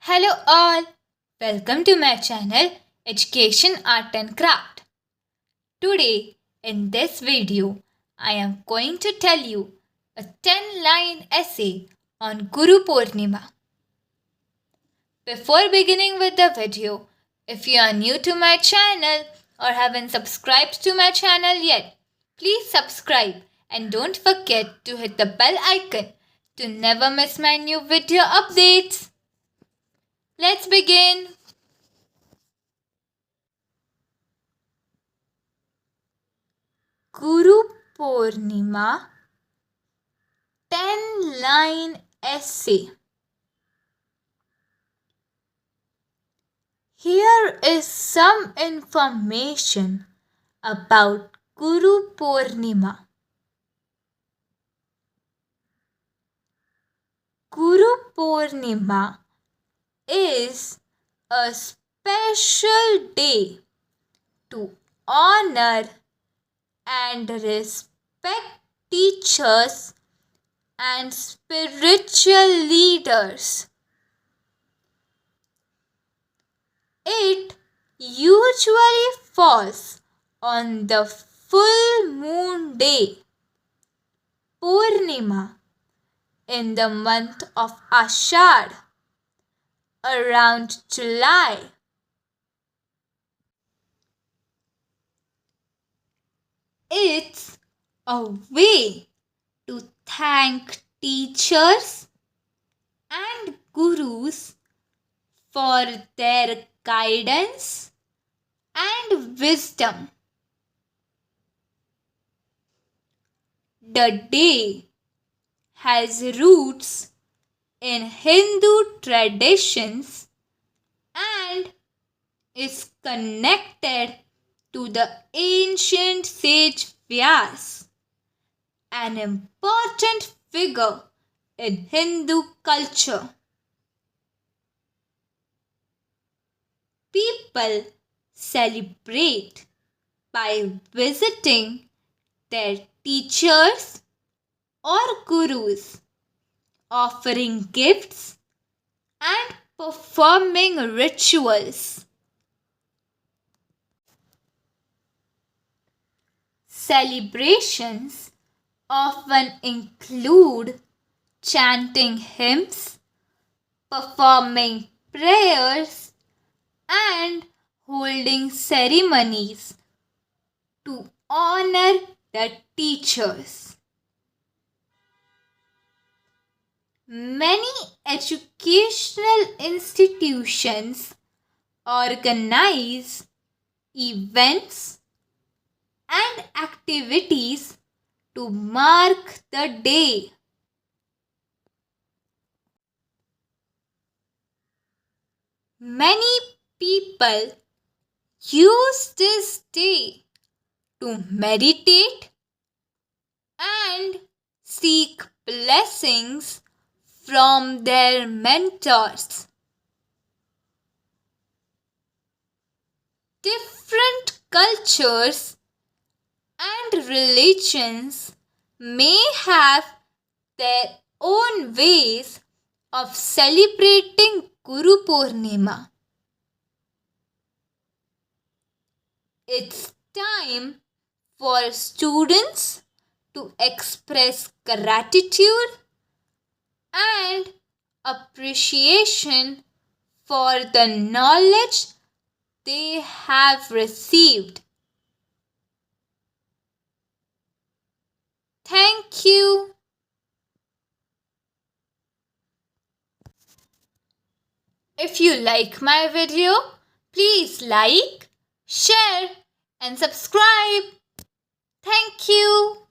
Hello all, welcome to my channel Education Art and Craft. Today in this video I am going to tell you a 10-line essay on Guru Purnima. Before beginning with the video, if you are new to my channel or haven't subscribed to my channel yet, please subscribe and don't forget to hit the bell icon to never miss my new video updates. Let's begin. Guru Poornima 10-line essay. Here is some information about Guru Purnima. Guru Purnima is a special day to honor and respect teachers and spiritual leaders. It usually falls on the full moon day, Purnima, in the month of Ashad, around July. It's a way to thank teachers and gurus for their guidance and wisdom. The day has roots in Hindu traditions and is connected to the ancient sage Vyas, an important figure in Hindu culture. People celebrate by visiting their teachers or gurus, offering gifts and performing rituals. Celebrations often include chanting hymns, performing prayers, and holding ceremonies to honor the teachers. Many educational institutions organize events and activities to mark the day. Many people use this day to meditate and seek blessings from their mentors. Different cultures and religions may have their own ways of celebrating Guru Purnima. It's time for students to express gratitude and appreciation for the knowledge they have received. Thank you. If you like my video, please like, share and subscribe. Thank you.